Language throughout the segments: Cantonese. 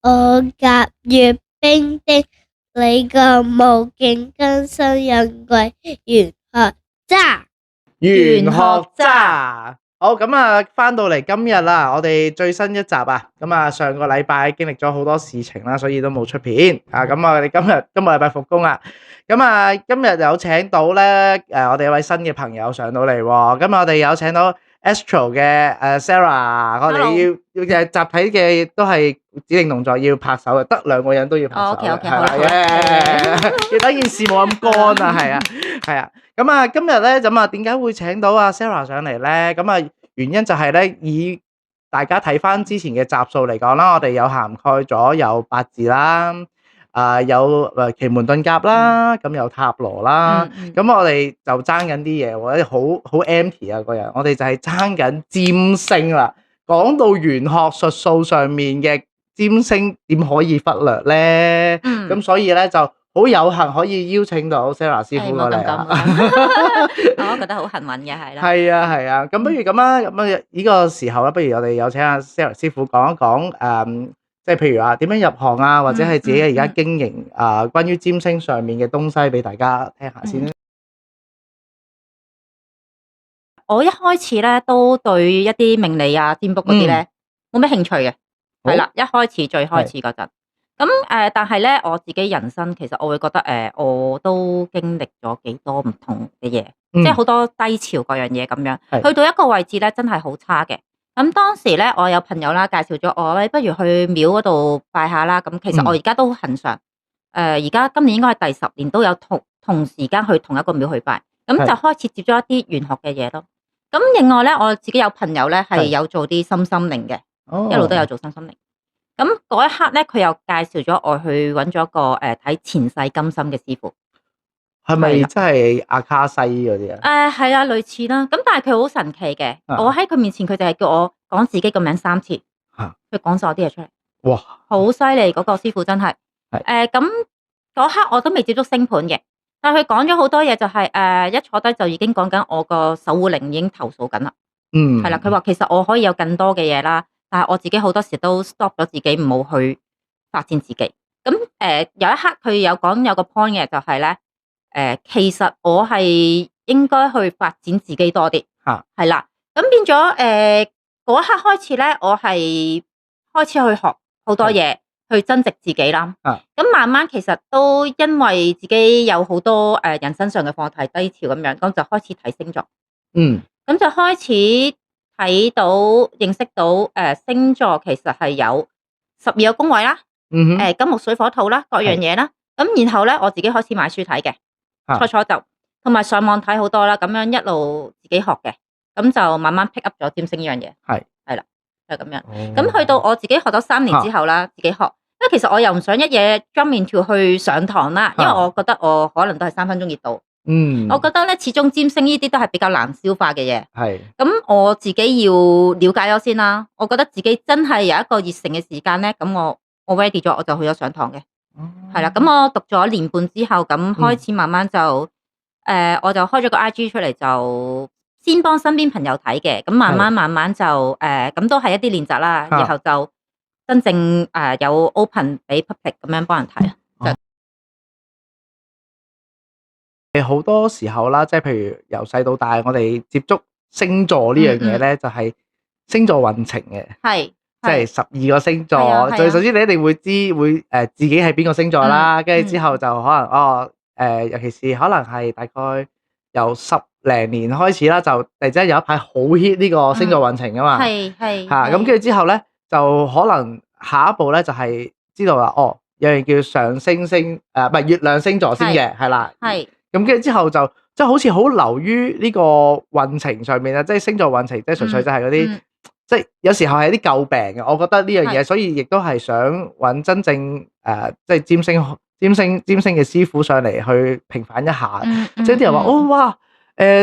我甲乙丙丁，你個無勁更新人貴，玄學渣。玄學渣。好，咁啊，翻到嚟今日啦，我哋最新一集啊，咁啊上個禮拜經歷咗好多事情啦，所以都冇出片啊。咁啊，我哋今個禮拜復工啦。咁啊，今日有請到咧我哋有位新嘅朋友上到嚟喎。咁我哋有請到 Astro 嘅Sarah，我哋要集體嘅都係指定動作要拍手嘅，得兩個人都要拍手嘅，係啦，要等件事冇咁乾啊，係啊，係啊。咁啊，今日咧咁啊，點解會請到阿 Sarah 上嚟咧？咁啊，原因就係咧，以大家睇翻之前嘅集數嚟講啦，我哋有涵蓋咗有八字啦，有奇門遁甲啦，咁有塔羅啦，咁我哋就爭緊啲嘢，或者好 empty 啊個人，我哋就係爭緊占星啦。講到玄學術數上面嘅占星，點可以忽略咧？咁所以咧就好有幸可以邀請到 Sarah 師傅過嚟啊！我覺得好幸運嘅，係啦。係啊，係啊，咁不如咁啦，咁啊呢個時候咧，不如我哋有請阿 Sarah 師傅講一講即係譬如話點樣入行啊，或者係自己而家經營關於占星上面嘅東西俾大家聽下先。我一開始咧都對一啲命理啊、占卜嗰啲咧冇咩興趣嘅，係啦，一開始最開始嗰陣。咁但係咧我自己人生其實我會覺得我都經歷咗幾多唔同嘅嘢，即係好多低潮嗰樣嘢咁樣，去到一個位置咧真係好差嘅。咁當時咧我有朋友啦介紹咗我咧，不如去廟嗰度拜下啦。咁其實我而家都恆常，而家今年應該係第10年都有同時間去同一個廟去拜，咁就開始接觸一啲玄學嘅嘢咯。咁另外咧我自己有朋友咧係有做啲身心靈嘅，一路都有做身心靈。咁嗰一刻咧，佢又介紹咗我去揾咗個睇前世今生嘅師傅，係咪真係阿卡西嗰啲啊？係啊，類似啦。咁但係佢好神奇嘅，我喺佢面前，佢就係叫我講自己個名3次，佢講晒我啲嘢出嚟。哇！好犀利嗰個師傅真係。咁嗰刻我都未接觸星盤嘅，但係佢講咗好多嘢，就係一坐低就已經講緊我個守護靈已經投訴緊啦。係啦，佢話其實我可以有更多嘅嘢啦。但係我自己好多時都 stop 咗自己，唔好去發展自己。咁有一刻佢有講有個 point 嘅，就係咧其實我係應該去發展自己多啲。係啦。咁變咗嗰一刻開始咧，我係開始去學好多嘢，去增值自己啦。咁慢慢其實都因為自己有好多人生上嘅課題低潮咁樣，咁就開始睇星座。咁就開始睇到認識到星座其實係有12個宮位啦，金木水火土啦，各樣嘢啦。咁然後咧我自己開始買書睇嘅，初就同埋上網睇好多啦，咁樣一路自己學嘅，咁就慢慢 pick up 咗占星呢樣嘢。係啦，就咁樣。咁去到我自己學咗3年之後啦，自己學，因為其實我又唔想一嘢 jump into 去上堂啦，因為我覺得我可能都係3分鐘熱度。我覺得咧，始終占星呢啲都係比較難消化嘅嘢。咁我自己要了解咗先啦。我覺得自己真係有一個熱誠嘅時間咧，咁我 ready 咗，我就去咗上堂嘅。係啦，咁我讀咗1年半之後，咁開始慢慢就我就開咗個 IG 出嚟，就先幫身邊朋友睇嘅。咁慢慢就咁都係一啲練習啦，然後就真正有 open 俾 public 咁樣幫人睇。好多時候啦，即係譬如由細到大，我哋接觸星座呢樣嘢咧，就係星座運程嘅，即係12個星座。最首先你一定會知自己係邊個星座啦，跟住之後就可能尤其是可能係大概由10零年開始啦，就突然之間有一排好 hit 呢個星座運程噶嘛，咁跟住之後咧，就可能下一步咧就係知道啦，有樣叫上升星唔係月亮星座先嘅，係啦。咁跟住之後就即係好似好流於呢個運程上面啊，即係星座運程，即係純粹就係嗰啲，即係有時候係啲詬病嘅。我覺得呢樣嘢，所以亦都係想揾真正即係占星嘅師傅上嚟去平反一下。即係啲人話哇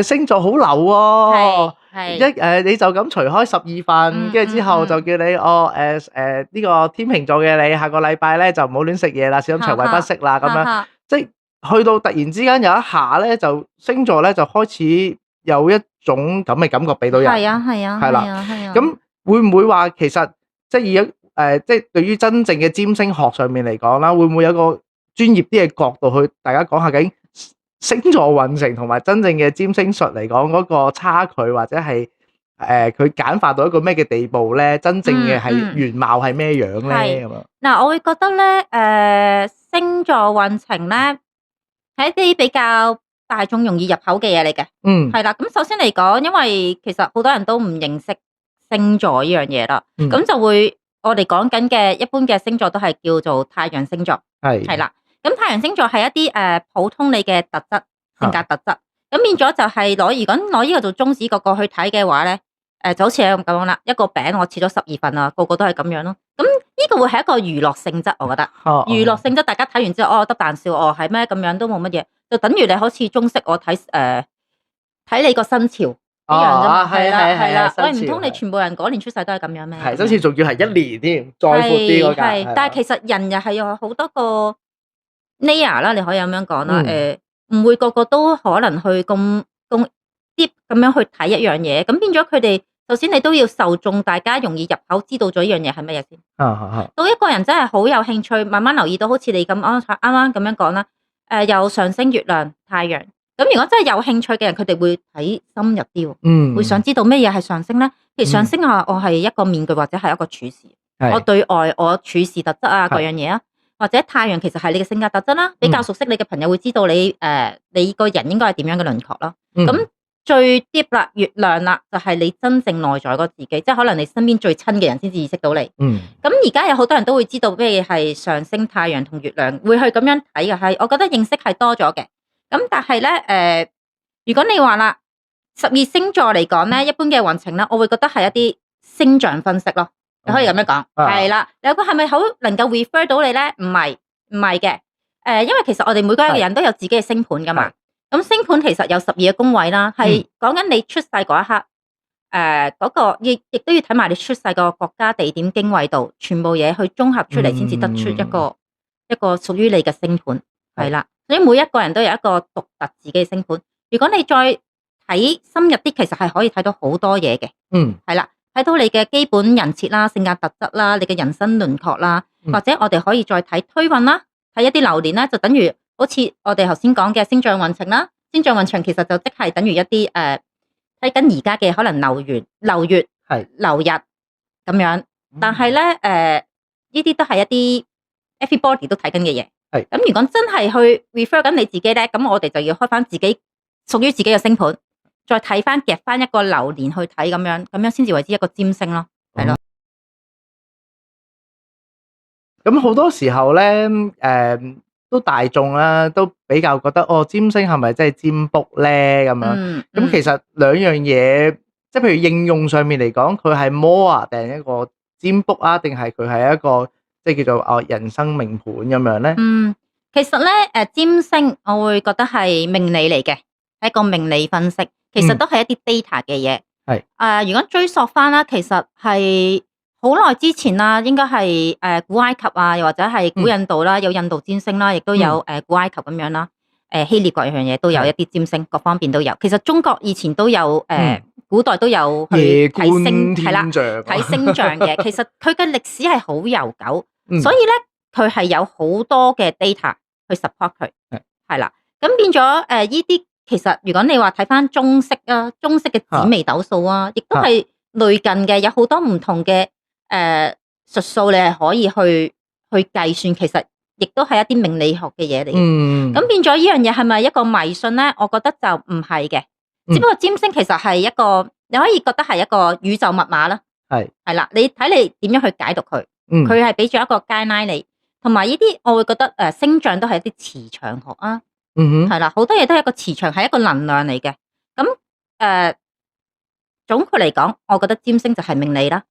星座好流喎，你就咁除開12份，跟住之後就叫你呢個天秤座嘅你下個禮拜咧就唔好亂食嘢啦，小心腸胃不適啦咁樣，即係。去到突然之間有一下咧，就星座咧就開始有一種咁嘅感覺俾到人。係啦。咁會唔會話其實即係即係對於真正嘅占星學上面嚟講啦，會唔會有個專業啲嘅角度去大家講下究竟星座運程同埋真正嘅占星術嚟講嗰個差距，或者係佢簡化到一個咩嘅地步咧？真正嘅係原貌係咩樣咧？咁樣嗱，我會覺得咧，星座運程咧係一啲比較大眾容易入口嘅嘢嚟嘅。係啦。咁首先嚟講，因為其實好多人都唔認識星座呢樣嘢啦，咁就會我哋講緊嘅一般嘅星座都係叫做太陽星座。係啦。咁太陽星座係一啲普通你嘅特質、性格特質，咁變咗就係如果攞呢個做宗旨個個去睇嘅話咧，就好似咁講啦，一個餅我切咗12份啊，個個都係咁樣咯。咁呢個會係一個娛樂性質，我覺得娛樂性質，大家睇完之後得啖笑，係咩咁樣都冇乜嘢，就等於你好似中式我睇你個生肖一樣啫嘛。係啦，喂，唔通你全部人嗰年出世都係咁樣咩？係，好似仲要係1年添，再闊啲嗰間。但係其實人又係有好多個 layer 啦，你可以咁樣講啦。唔會個個都可能去咁 deep 咁樣去睇一樣嘢，咁變咗佢哋。首先你都要受眾，大家容易入口，知道咗呢樣嘢係乜嘢先。到一個人真係好有興趣，慢慢留意到，好似你咁啱啱咁樣講啦。有上升、月亮、太陽。咁如果真係有興趣嘅人，佢哋會睇深入啲，會想知道咩嘢係上升咧？譬如上升啊，我係一個面具或者係一個處事，我對外我處事特質啊，各樣嘢啊，或者太陽其實係你嘅性格特質啦。比較熟悉你嘅朋友會知道你你個人應該係點樣嘅輪廓咯。咁最 deep 啦，月亮啦，就係你真正內在嗰自己，即係可能你身邊最親嘅人先至意識到你。咁而家有好多人都會知道咩係上升、太陽同月亮，會去咁樣睇嘅。係，我覺得認識係多咗嘅。咁但係咧，如果你話啦，12星座嚟講咧，一般嘅運程咧，我會覺得係一啲星象分析咯。你可以咁樣講，係啦。你有個係咪好能夠 refer 到你咧？唔係嘅。因為其實我哋每個人都有自己嘅星盤噶嘛。咁星盤其實有12個宮位啦，係講緊你出世嗰一刻，嗰個亦都要睇埋你出世個國家、地點、經緯度，全部嘢去綜合出嚟，先至得出一個屬於你嘅星盤，係啦。所以每一個人都有一個獨特自己嘅星盤。如果你再睇深入啲，其實係可以睇到好多嘢嘅，係啦，睇到你嘅基本人設啦、性格特質啦、你嘅人生輪廓啦，或者我哋可以再睇推運啦，睇一啲流年啦，就等於。好似我哋頭先講嘅星象運程啦，星象運程其實就即係等於一啲睇緊而家嘅可能流月、流日咁樣。但係咧呢啲都係一啲 everybody 都睇緊嘅嘢。咁如果真係去 refer 緊你自己咧，咁我哋就要開翻自己屬於自己嘅星盤，再睇翻夾翻一個流年去睇咁樣先至為之一個占星咯，係咯。咁好多時候咧都大眾啦，都比較覺得占星係咪真係占卜咧咁樣？咁其實兩樣嘢，即係譬如應用上面嚟講，佢係 more 定一個占卜啊，定係佢係一個即係叫做人生命盤咁樣咧？其實咧占星我會覺得係命理嚟嘅，係一個命理分析，其實都係一啲 data 嘅嘢。係如果追溯翻啦，其實係。好耐之前啦，應該係古埃及啊，又或者係古印度啦，有印度占星啦，亦都有古埃及咁樣啦，希臘各樣嘢都有一啲占星，各方面都有。其實中國以前都有古代都有去睇星，係啦，睇星象嘅。其實佢嘅歷史係好悠久，所以咧佢係有好多嘅 data 去 support 佢，係啦。咁變咗呢啲其實如果你話睇翻中式啊，中式嘅紫微斗數啊，亦都係類近嘅，有好多唔同嘅。術數你係可以去計算，其實亦都係一啲命理學嘅嘢嚟嘅。咁變咗呢樣嘢係咪一個迷信咧？我覺得就唔係嘅，只不過占星其實係一個你可以覺得係一個宇宙密碼啦。係啦，你睇你點樣去解讀佢，佢係俾咗一個 guideline你，同埋呢啲我會覺得星象都係一啲磁場學啊。係啦，好多嘢都係一個磁場，係一個能量嚟嘅。咁總括嚟講，我覺得占星就係命理啦。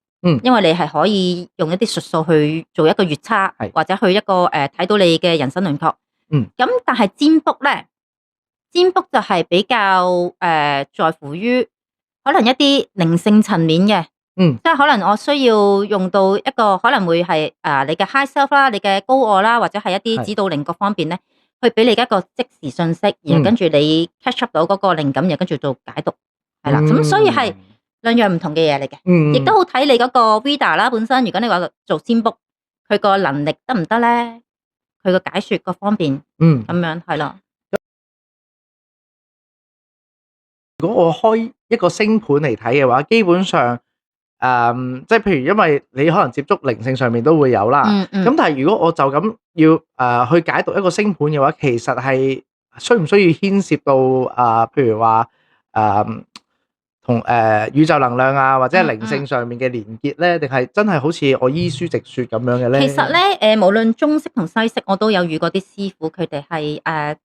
因為你係可以用一啲術數去做一個月差，或者去一個睇到你嘅人生輪廓。咁但係占卜咧，占卜就係比較在乎於可能一啲靈性層面嘅，即係可能我需要用到一個可能會係你嘅 high self 啦，你嘅高我啦，或者係一啲指導靈各方面咧，去俾你一個即時信息，然後跟住你 catch up 到嗰個靈感，然後跟住做解讀，係啦。咁所以係。兩樣唔同嘅嘢嚟嘅，亦都好睇你嗰個 reader 啦。本身如果你話做占卜，佢個能力得唔得咧？佢個解說各方面，咁樣係咯。如果我開一個星盤嚟睇嘅話，基本上即係譬如因為你可能接觸靈性上面都會有啦。咁但係如果我就咁要去解讀一個星盤嘅話，其實係需唔需要牽涉到譬如話同宇宙能量啊，或者係靈性上面嘅連結咧，定係真係好似我依書直說咁樣嘅咧？其實咧，無論中式同西式，我都有遇過啲師傅，佢哋係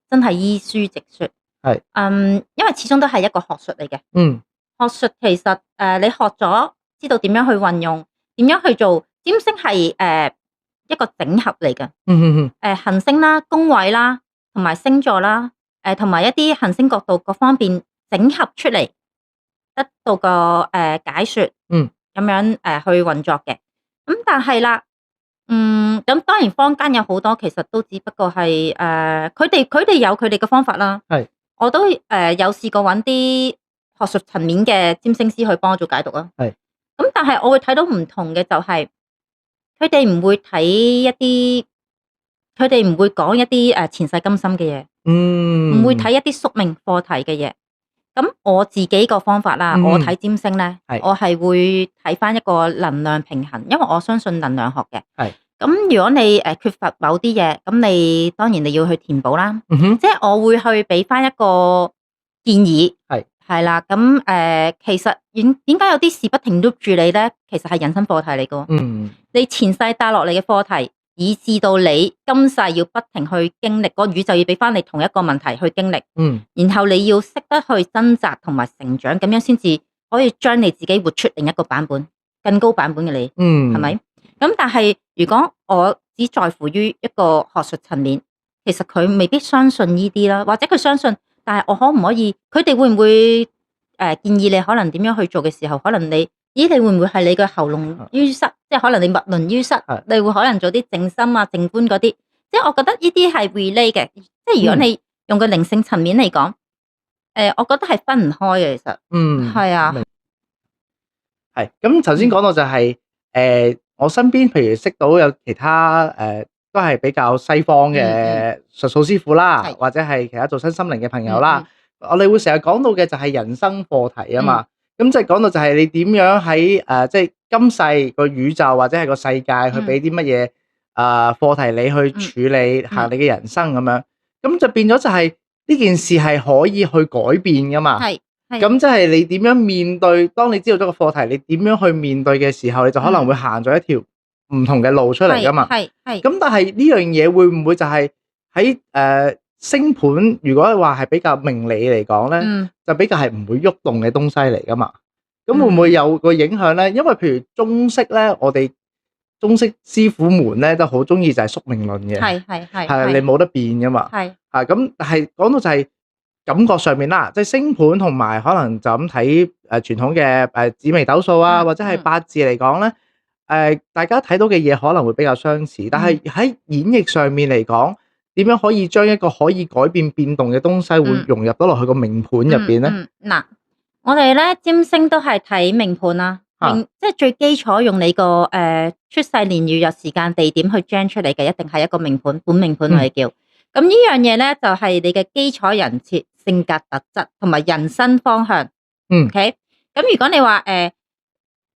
真係依書直說。係，因為始終都係一個學術嚟嘅。學術其實你學咗，知道點樣去運用，點樣去做，占星係一個整合嚟嘅。行星啦、宮位啦，同埋星座啦，同埋一啲行星角度各方面整合出嚟，得到個解說，咁樣去運作嘅。咁但係啦，咁當然坊間有好多，其實都只不過係佢哋有佢哋嘅方法啦。係，我都有試過揾啲學術層面嘅占星師去幫我做解讀啦。係，咁但係我會睇到唔同嘅就係，佢哋唔會睇一啲，佢哋唔會講一啲前世今生嘅嘢，唔會睇一啲宿命課題嘅嘢。咁我自己個方法啦，我睇占星咧，我係會睇翻一個能量平衡，因為我相信能量學嘅。係，咁如果你缺乏某啲嘢，咁你當然你要去填補啦。即係我會去俾翻一個建議。係啦，咁其實點解有啲事不停碌住你咧？其實係人生課題嚟㗎。你前世帶落嚟嘅課題，以至到你今世要不停去經歷，個宇宙要俾翻你同一個問題去經歷。然後你要識得去掙扎同埋成長，咁樣先至可以將你自己活出另一個版本，更高版本嘅你。係咪？咁但係如果我只在乎於一個學術層面，其實佢未必相信呢啲啦，或者佢相信。但係我可唔可以？佢哋會唔會建議你可能點樣去做嘅時候？可能你會唔會係你嘅喉嚨淤塞？即係可能你脈輪淤塞，你會可能做啲靜心啊、靜觀嗰啲。即係我覺得呢啲係 relate 嘅。即係如果你用個靈性層面嚟講，我覺得係分唔開嘅。其實，係啊。係咁，頭先講到就係我身邊譬如識到有其他都係比較西方嘅術數師傅啦，或者係其他做身心靈嘅朋友啦。我哋會成日講到嘅就係人生課題啊嘛。咁即係講到就係你點樣喺即係今世個宇宙或者係個世界去俾啲乜嘢課題你去處理行你嘅人生咁樣。咁就變咗就係呢件事係可以去改變噶嘛。咁即係你點樣面對？當你知道咗個課題，你點樣去面對嘅時候，你就可能會行咗一條唔同嘅路出嚟噶嘛。咁但係呢樣嘢會唔會就係喺星盤？如果話係比較命理嚟講咧，就比較係唔會喐動嘅東西嚟噶嘛。咁會唔會有個影響咧？因為譬如中式咧，我哋中式師傅們咧都好中意就係宿命論嘅。係你冇得變噶嘛。咁但係講到就係感覺上面啦，即係星盤同埋可能就咁睇傳統嘅紫微斗數啊，或者係八字嚟講咧，大家睇到嘅嘢可能會比較相似，但係喺演繹上面嚟講，點樣可以將一個可以改變變動嘅東西會融入到落去個命盤入邊咧？嗱，我哋咧占星都係睇命盤啦，即係最基礎用你個出世年月日時間地點去 gen 出嚟嘅，一定係一個命盤，本命盤我哋叫。咁呢樣嘢咧就係你嘅基礎人設、性格特質同埋人生方向。OK，咁如果你話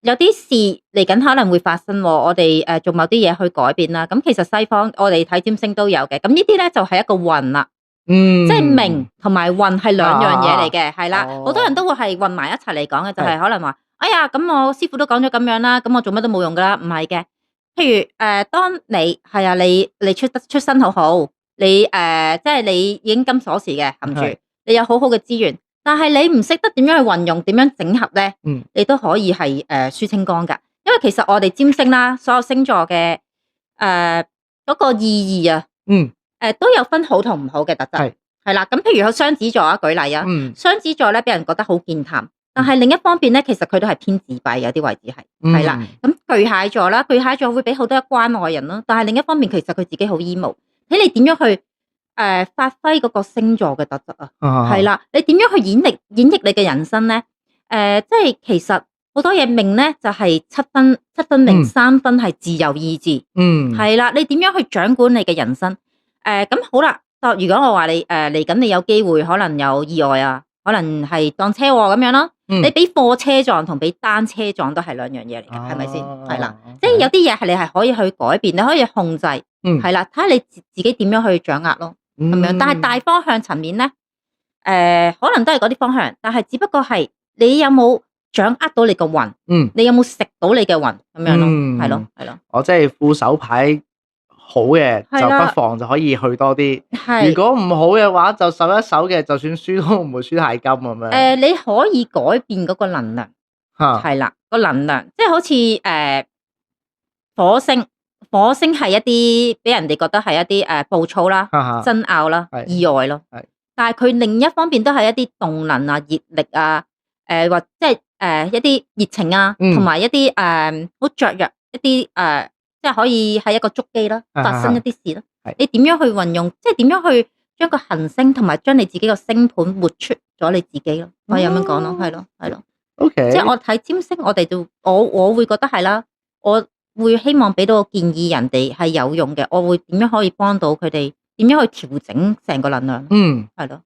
有啲事嚟緊可能會發生，我哋做某啲嘢去改變啦。咁其實西方我哋睇占星都有嘅。咁呢啲咧就係一個運啦。即係命同埋運係兩樣嘢嚟嘅，係啦。好多人都會係混埋一齊嚟講嘅，就係可能話，哎呀，咁我師傅都講咗咁樣啦，咁我做乜都冇用噶啦。唔係嘅，譬如當你係啊，你出身好好。你即係你已經金鎖匙嘅含住，你有好好嘅資源，但係你唔識得點樣去運用，點樣整合咧？你都可以係輸清光噶。因為其實我哋占星啦，所有星座嘅嗰個意義啊，都有分好同唔好嘅特質。係啦，咁譬如有雙子座啊，舉例啊，雙子座咧俾人覺得好健談，但係另一方面咧，其實佢都係偏自閉，有啲位置係啦。咁巨蟹座啦，巨蟹座會俾好多關愛人咯，但係另一方面其實佢自己好 emo。睇你點樣去發揮嗰個星座嘅特質啊？係啦，你點樣去演繹你嘅人生咧？即係其實好多嘢命咧就係7分命，3分係自由意志。係啦，你點樣去掌管你嘅人生？咁好啦，如果我話你嚟緊你有機會可能有意外啊，可能係當車禍咁樣咯。你俾貨車撞同俾單車撞都係兩樣嘢嚟㗎，係咪先？係啦，即係有啲嘢係你係可以去改變，你可以控制。係啦，睇下你自己點樣去掌握咯，咁樣。但係大方向層面咧，可能都係嗰啲方向，但係只不過係你有冇掌握到你個運，你有冇食到你嘅運咁樣咯，係咯，係咯。我即係副手牌好嘅，就不妨就可以去多啲。如果唔好嘅話，就守一守嘅，就算輸都唔會輸太金咁樣。你可以改變嗰個能量，係啦，個能量，即係好似火星係一啲俾人哋覺得係一啲暴躁啦、爭拗啦、意外咯。但係佢另一方面都係一啲動能啊、熱力啊，或即係一啲熱情啊，同埋一啲好雀躍一啲即係可以係一個觸機啦，發生一啲事啦。你點樣去運用？即係點樣去將個行星同埋將你自己個星盤活出咗你自己咯？可以咁樣講咯，係咯，係咯。OK，即係我睇占星，我哋就我會覺得係啦，我會希望俾到個建議人哋係有用嘅，我會點樣可以幫到佢哋？點樣去調整成個能量？係咯，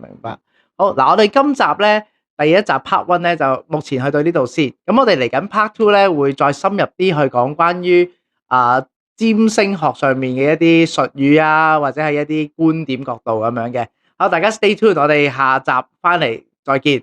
明白。好嗱，我哋今集咧第一集 Part 1咧就目前去到呢度先。咁我哋嚟緊 Part 2咧會再深入啲去講關於占星學上面嘅一啲術語啊，或者係一啲觀點角度咁樣嘅。好，大家 stay tuned，我哋下集翻嚟再見。